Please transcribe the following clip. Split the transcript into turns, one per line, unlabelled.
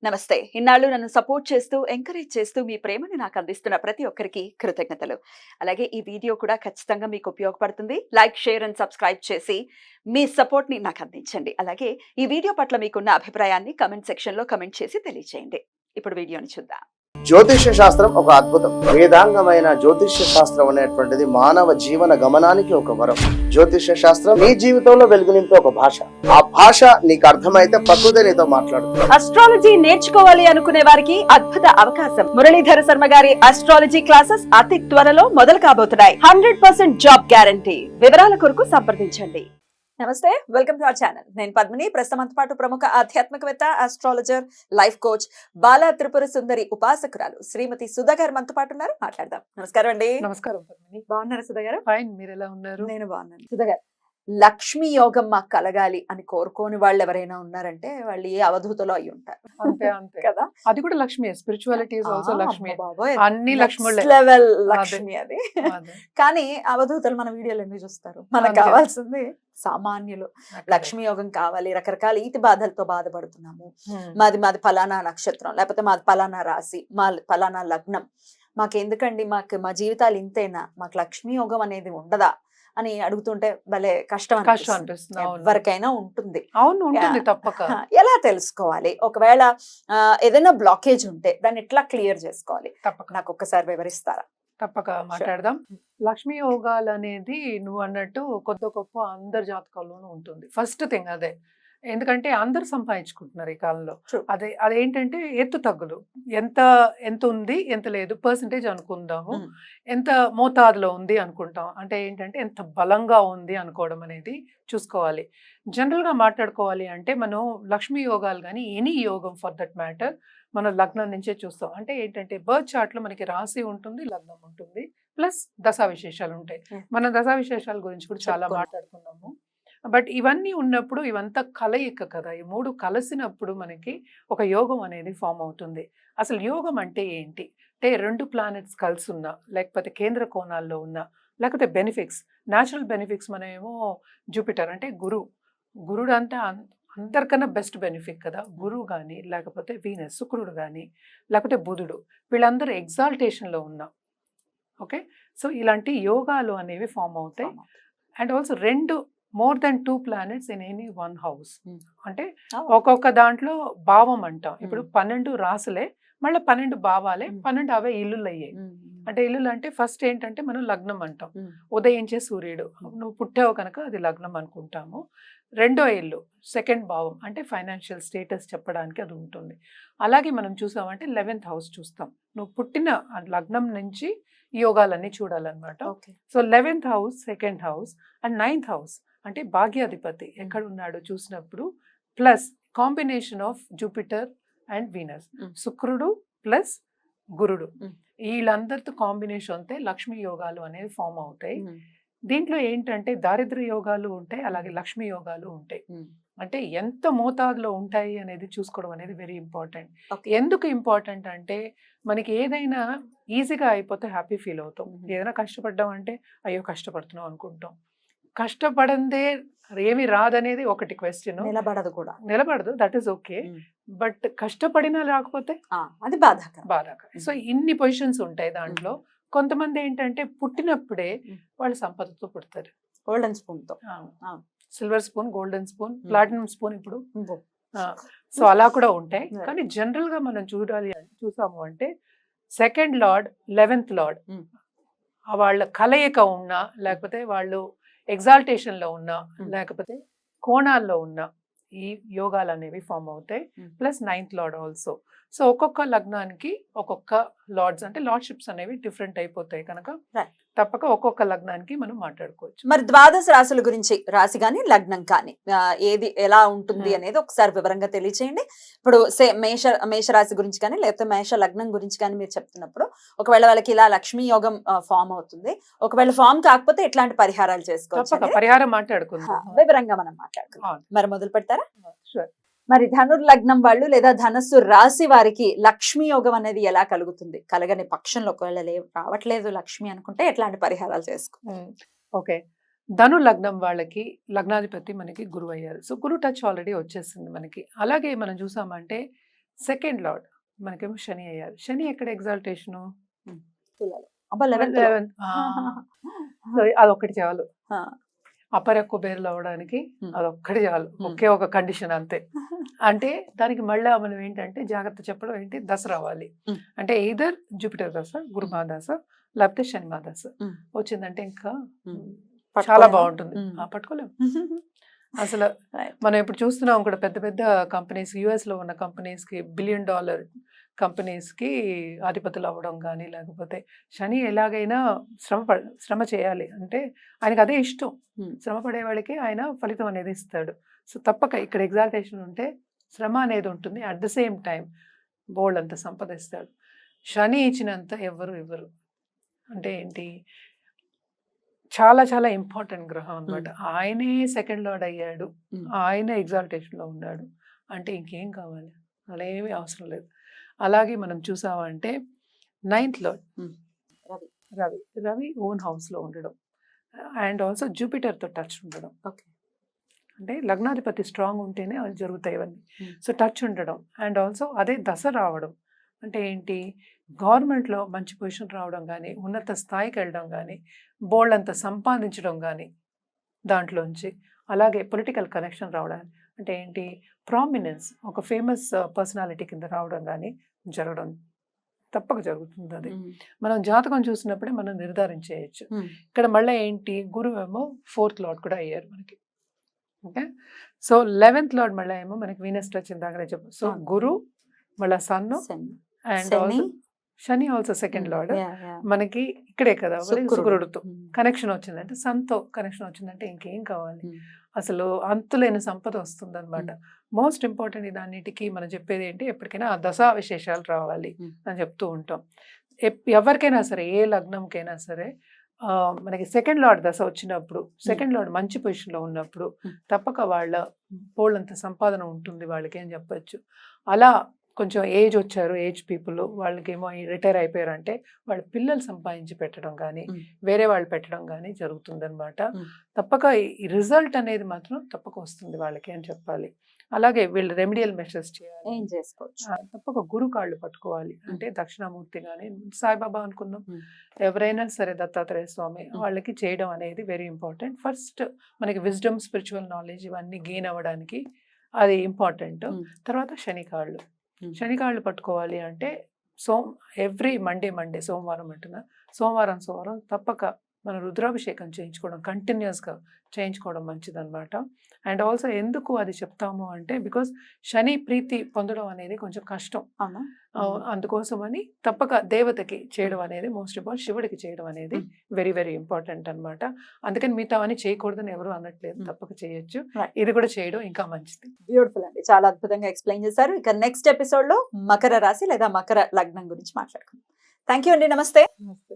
నమస్తే. ఇన్నాళ్ళు నన్ను సపోర్ట్ చేస్తూ, ఎంకరేజ్ చేస్తూ మీ ప్రేమని నాకు అందిస్తున్న ప్రతి ఒక్కరికి కృతజ్ఞతలు. అలాగే ఈ వీడియో కూడా ఖచ్చితంగా మీకు ఉపయోగపడుతుంది. లైక్, షేర్ అండ్ సబ్స్క్రైబ్ చేసి మీ సపోర్ట్‌ని నాకు అందించండి. అలాగే ఈ వీడియో పట్ల మీకున్న అభిప్రాయాన్ని కామెంట్ సెక్షన్‌లో కామెంట్ చేసి తెలియజేయండి. ఇప్పుడు వీడియోని చూద్దాం.
జ్యోతిష్య శాస్త్రం ఒక అద్భుతం. వేదాంగమైన జ్యోతిష్య శాస్త్రం అనేటువంటిది మానవ జీవన గమనానికి ఒక వరం. జ్యోతిష్య శాస్త్రం నీ జీవితంలో వెలుగునింపే ఒక భాష. ఆ భాష నీకు అర్థమైతే ప్రకృతి నీతో మాట్లాడుతుంది.
అస్ట్రాలజీ నేర్చుకోవాలి అనుకునే వారికి అద్భుత అవకాశం. మురళీధర శర్మ గారి అస్ట్రాలజీ క్లాసెస్ అతి త్వరలో మొదలు కాబోతున్నాయి. 100% జాబ్ గ్యారంటీ. వివరాల కొరకు సంప్రదించండి. నమస్తే, వెల్కమ్ టు అవర్ ఛానల్. నేను పద్మిని. ప్రస్తుతంతో పాటు ప్రముఖ ఆధ్యాత్మికవేత్త, astrologer, life coach, Bala Tripura Sundari ఉపాసకురాలు శ్రీమతి సుధా గారు మనతో పాటు ఉన్నారు. మాట్లాడదాం. నమస్కారం అండి.
నమస్కారం పద్మిని.
బాగున్నారా సుధా గారు?
ఫైన్, మీరు ఎలా ఉన్నారు?
నేను బాగున్నాను. సుధా గారు, లక్ష్మీ యోగం మాకు కలగాలి అని కోరుకోని వాళ్ళు ఎవరైనా ఉన్నారంటే వాళ్ళు ఏ అవధూతలో అయి ఉంటారు.
అంతే అంతే
కదా.
అది కూడా Lakshmi. Spirituality is also Lakshmi.
బాబోయ్,
అన్ని లక్ష్ములే.
లెవెల్ లక్ష్మి అది.
అదే.
కానీ అవధూతలు మన వీడియోలు ఎందుకు చూస్తారు? మనకు
అంతే.
కావాల్సింది సామాన్యులు. లక్ష్మీ యోగం కావాలి, రకరకాల ఈతి బాధలతో బాధపడుతున్నాము, మాది ఫలానా నక్షత్రం, లేకపోతే మాది ఫలానా రాశి, మా ఫలానా లగ్నం, మాకెందుకండి, మా జీవితాలు ఇంతేనా, మాకు లక్ష్మీ యోగం అనేది ఉండదా అని అడుగుతుంటే భలే కష్టం
అనిపిస్తుంది.
ఎవరికైనా ఉంటుంది.
అవును, ఉంటుంది తప్పక.
ఎలా తెలుసుకోవాలి? ఒకవేళ ఏదైనా బ్లాకేజ్ ఉంటే దాన్ని ఎట్లా క్లియర్ చేసుకోవాలి?
తప్పక
నాకు ఒక్కసారి వివరిస్తారా?
తప్పక మాట్లాడదాం. లక్ష్మీ యోగాలు అనేది నువ్వు అన్నట్టు కొద్ది గొప్ప అందరి జాతకాల్లోనూ ఉంటుంది. ఫస్ట్ థింగ్ అదే. ఎందుకంటే అందరు సంపాదించుకుంటున్నారు ఈ కాలంలో. అదేంటంటే ఎత్తు తగ్గులు, ఎంత ఎంత ఉంది ఎంత లేదు పర్సంటేజ్ అనుకుందాము, ఎంత మోతాదులో ఉంది అనుకుంటాం. అంటే ఏంటంటే ఎంత బలంగా ఉంది అనుకోవడం అనేది చూసుకోవాలి. జనరల్గా మాట్లాడుకోవాలి అంటే మనం లక్ష్మీ యోగాలు కానీ ఎనీ యోగం ఫర్ దట్ మ్యాటర్ మనం లగ్నం నుంచే చూస్తాం. అంటే ఏంటంటే బర్త్ చార్ట్లో మనకి రాశి ఉంటుంది, లగ్నం ఉంటుంది, ప్లస్ దశా విశేషాలు ఉంటాయి. మన దశా విశేషాల గురించి కూడా చాలా మాట్లాడుకున్నాము. బట్ ఇవన్నీ ఉన్నప్పుడు ఇవంతా కలయిక కదా. ఈ మూడు కలిసినప్పుడు మనకి ఒక యోగం అనేది ఫామ్ అవుతుంది. అసలు యోగం అంటే ఏంటి అంటే, రెండు ప్లానెట్స్ కలిసి ఉన్నా, లేకపోతే కేంద్ర కోణాల్లో ఉన్నా, లేకపోతే బెనిఫిక్స్, న్యాచురల్ బెనిఫిక్స్. మనమేమో జూపిటర్ అంటే గురుడు అంటే అందరికన్నా బెస్ట్ బెనిఫిట్ కదా. గురువు కానీ, లేకపోతే వీనస్ శుక్రుడు కానీ, లేకపోతే బుధుడు, వీళ్ళందరూ ఎగ్జాల్టేషన్లో ఉన్నా. ఓకే, సో ఇలాంటి యోగాలు అనేవి ఫామ్ అవుతాయి. And also more than 2 planets in any 1 house. అంటే ఒక్కొక్క దాంట్లో భావం అంటాం. ఇప్పుడు 12 రాసులే, మళ్ళీ 12 భావాలే, 12 అవే ఇల్లులు అయ్యాయి. అంటే ఇల్లులు అంటే ఫస్ట్ ఏంటంటే మనం లగ్నం అంటాం, ఉదయించే సూర్యుడు. నువ్వు పుట్టావు కనుక అది లగ్నం అనుకుంటాము. రెండో ఇల్లు సెకండ్ భావం, అంటే ఫైనాన్షియల్ స్టేటస్ చెప్పడానికి అది ఉంటుంది. అలాగే మనం చూసామంటే 11th house చూస్తాం. నువ్వు పుట్టిన లగ్నం నుంచి ఈ యోగాలన్నీ చూడాలన్నమాట. So 11th house, second house and 9th house అంటే భాగ్యాధిపతి ఎక్కడ ఉన్నాడో చూసినప్పుడు, plus combination of Jupiter and Venus, శుక్రుడు ప్లస్ గురుడు, వీళ్ళందరితో కాంబినేషన్ అయితే లక్ష్మీ యోగాలు అనేవి ఫామ్ అవుతాయి. దీంట్లో ఏంటంటే దారిద్ర్య యోగాలు ఉంటాయి, అలాగే లక్ష్మీ యోగాలు ఉంటాయి. అంటే ఎంత మోతాదులో ఉంటాయి అనేది చూసుకోవడం అనేది వెరీ ఇంపార్టెంట్. ఎందుకు ఇంపార్టెంట్ అంటే, మనకి ఏదైనా ఈజీగా అయిపోతే హ్యాపీ ఫీల్ అవుతాం. ఏదైనా కష్టపడ్డాం అంటే అయ్యో కష్టపడుతున్నాం అనుకుంటాం. కష్టపడందే ఏమి రాదనేది ఒకటి క్వశ్చన్. నిలబడదు, దట్ ఈస్ ఓకే. బట్ కష్టపడినా రాకపోతే
అది బాధాకరం.
సో ఇన్ని పొజిషన్స్ ఉంటాయి దాంట్లో. కొంతమంది ఏంటంటే పుట్టినప్పుడే వాళ్ళు సంపదతో పుడతారు.
గోల్డెన్ స్పూన్ తో,
silver spoon, golden spoon, platinum spoon ఇప్పుడు. సో అలా కూడా ఉంటాయి. కానీ జనరల్ గా మనం చూసాము అంటే సెకండ్ లార్డ్, 11th లార్డ్ వాళ్ళ కలయిక ఉన్నా, లేకపోతే వాళ్ళు ఎగ్జాల్టేషన్ లో ఉన్నా, లేకపోతే కోణాల్లో ఉన్నా ఈ యోగాలు అనేవి ఫామ్ అవుతాయి. Plus 9th lord also. So ఒక్కొక్క లగ్నానికి ఒక్కొక్క లార్డ్స్ అంటే లార్డ్షిప్స్ అనేవి డిఫరెంట్ అయిపోతాయి కనుక తప్పక ఒక్కొక్క లగ్నానికి మనం మాట్లాడుకోవచ్చు.
మరి ద్వాదశ రాశుల గురించి, రాశి కానీ లగ్నం కానీ ఏది ఎలా ఉంటుంది అనేది ఒకసారి వివరంగా తెలియచేయండి. ఇప్పుడు మేషరాశి గురించి కానీ, లేకపోతే మేష లగ్నం గురించి కానీ మీరు చెప్తున్నప్పుడు, ఒకవేళ వాళ్ళకి ఇలా లక్ష్మీ యోగం ఫామ్ అవుతుంది, ఒకవేళ ఫామ్ కాకపోతే ఎట్లాంటి పరిహారాలు చేసుకోవచ్చు?
పరిహారం మాట్లాడుకుందాం,
వివరంగా మనం మాట్లాడుకుందాం. మరి మొదలు పెడతారా? మరి ధనుర్లగ్నం వాళ్ళు లేదా ధనస్సు రాశి వారికి లక్ష్మీ యోగం అనేది ఎలా కలుగుతుంది? కలగని పక్షంలో ఒకవేళ రావట్లేదు లక్ష్మి అనుకుంటే ఎట్లాంటి పరిహారాలు చేసుకో?
ఓకే, ధను లగ్నం వాళ్ళకి లగ్నాధిపతి మనకి గురువు అయ్యారు. సో గురు టచ్ ఆల్రెడీ వచ్చేసింది మనకి. అలాగే మనం చూసామంటే సెకండ్ లార్డ్ మనకేమో శని అయ్యారు. శని ఎక్కడ ఎగ్జాల్టేషను?
తులాలో. అబ్బా 11th లో.
సో అదొక్కటి చాలు.
ఆ.
అపర కుబేరులు అవ్వడానికి అదొక్కటి చాలు. ఒకే ఒక కండిషన్ అంతే. అంటే దానికి మళ్ళా మనం ఏంటంటే జాగ్రత్త చెప్పడం ఏంటి, దశ రావాలి. అంటే ఎయిదర్ జూపిటర్ దశ, గురు మహాదశ, లేకపోతే శని మహాదశ వచ్చిందంటే ఇంకా చాలా బాగుంటుంది. పట్టుకోలేము అసలు. మనం ఇప్పుడు చూస్తున్నాం కూడా పెద్ద పెద్ద కంపెనీస్, యుఎస్ లో ఉన్న కంపెనీస్ కి, $1 బిలియన్ కంపెనీస్ కి అధిపతులు అవ్వడం కానీ, లేకపోతే శని ఎలాగైనా శ్రమ చేయాలి అంటే ఆయనకు అదే ఇష్టం. శ్రమ పడే వాళ్ళకి ఆయన ఫలితం అనేది ఇస్తాడు. సో తప్పక ఇక్కడ ఎగ్జాల్టేషన్ ఉంటే శ్రమ అనేది ఉంటుంది. అట్ ద సేమ్ టైం బోల్డ్ అంత సంపద ఇస్తాడు. శని ఇచ్చినంత ఎవరు ఇవ్వరు. అంటే ఏంటి, చాలా చాలా ఇంపార్టెంట్ గ్రహం అన్నమాట. ఆయనే సెకండ్ లార్డ్ అయ్యాడు, ఆయన ఎగ్జాల్టేషన్ లో ఉన్నాడు అంటే ఇంకేం కావాలి, అలా ఏమీ అవసరం లేదు. అలాగే మనం చూసామంటే 9th lord Ravi. Ravi own house లో ఉండడం అండ్ ఆల్సో జూపిటర్ తో టచ్ ఉండడం. అంటే లగ్నాధిపతి స్ట్రాంగ్ ఉంటేనే అవి జరుగుతాయి ఇవన్నీ. సో టచ్ ఉండడం అండ్ ఆల్సో అదే దశ రావడం అంటే ఏంటి, గవర్నమెంట్లో మంచి పొజిషన్ రావడం కానీ, ఉన్నత స్థాయికి వెళ్ళడం కానీ, బోల్డ్ అంత సంపాదించడం కానీ దాంట్లోంచి, అలాగే పొలిటికల్ కనెక్షన్ రావడం అంటే ఏంటి, ప్రామినెన్స్, ఒక ఫేమస్ పర్సనాలిటీ కింద రావడం కానీ జరగడం తప్పక జరుగుతుంది. అది మనం జాతకం చూసినప్పుడే మనం నిర్ధారించేయచ్చు. ఇక్కడ మళ్ళీ ఏంటి, గురువు ఏమో 4th లార్డ్ కూడా అయ్యారు మనకి. ఓకే, సో 11th లార్డ్ మళ్ళీ ఏమో మనకి వీనస్ టచ్ ఇందాకనే చెప్పు. సో గురు మళ్ళీ sun and also Shani also second lord మనకి ఇక్కడే కదా, శుక్రుడితో కనెక్షన్ వచ్చిందంటే, సన్తో కనెక్షన్ వచ్చిందంటే ఇంకేం కావాలి, అసలు అంతులేని సంపద వస్తుంది అనమాట. మోస్ట్ ఇంపార్టెంట్ ఇదన్నిటికీ మనం చెప్పేది ఏంటి, ఎప్పటికైనా ఆ దశా విశేషాలు రావాలి అని చెప్తూ ఉంటాం. ఎవరికైనా సరే, ఏ లగ్నంకైనా సరే మనకి సెకండ్ లార్డ్ దశ వచ్చినప్పుడు, సెకండ్ లార్డ్ మంచి పొజిషన్లో ఉన్నప్పుడు తప్పక వాళ్ళ పోళ్ళంత సంపాదన ఉంటుంది వాళ్ళకి అని చెప్పచ్చు. అలా కొంచెం ఏజ్ వచ్చారు, ఏజ్ పీపుల్, వాళ్ళకేమో రిటైర్ అయిపోయారంటే వాళ్ళ పిల్లలు సంపాదించి పెట్టడం కానీ, వేరే వాళ్ళు పెట్టడం కానీ జరుగుతుందన్నమాట. తప్పక ఈ రిజల్ట్ అనేది మాత్రం తప్పక వస్తుంది వాళ్ళకి అని చెప్పాలి. అలాగే వీళ్ళు రెమెడియల్ మెషర్స్ చేయాలి, ఏం చేసుకోవచ్చు, తప్పక గురు కాళ్ళు పట్టుకోవాలి. అంటే దక్షిణామూర్తి కానీ, సాయిబాబా అనుకుందాం, ఎవరైనా సరే దత్తాత్రేయ స్వామి, వాళ్ళకి చేయడం అనేది వెరీ ఇంపార్టెంట్. ఫస్ట్ మనకి విజ్డమ్, స్పిరిచువల్ నాలెడ్జ్ ఇవన్నీ గెయిన్ అవ్వడానికి అది ఇంపార్టెంట్. తర్వాత శనికాళ్ళు, శనికాళ్ళు పట్టుకోవాలి అంటే ఎవ్రీ మండే సోమవారం అంటున్నా, సోమవారం తప్పక మనం రుద్రాభిషేకం చేయించుకోవడం, కంటిన్యూస్గా చేయించుకోవడం మంచిదన్నమాట. అండ్ ఆల్సో ఎందుకు అది చెప్తాము అంటే, బికాస్ శని ప్రీతి పొందడం అనేది కొంచెం కష్టం. అందుకోసమని తప్పక దేవతకి చేయడం అనేది మోస్ట్ ఇంపార్టెంట్, శివుడికి చేయడం అనేది వెరీ వెరీ ఇంపార్టెంట్ అనమాట. అందుకని మిగతా అని చేయకూడదని ఎవరు అనట్లేదు, తప్పక చేయొచ్చు. ఇది కూడా చేయడం ఇంకా మంచిది.
బ్యూటిఫుల్ అండి, చాలా అద్భుతంగా ఎక్స్ప్లెయిన్ చేశారు. ఇక నెక్స్ట్ ఎపిసోడ్ లో మకర రాశి లేదా మకర లగ్నం గురించి మాట్లాడుకుందాం. థ్యాంక్ యూ అండి, నమస్తే.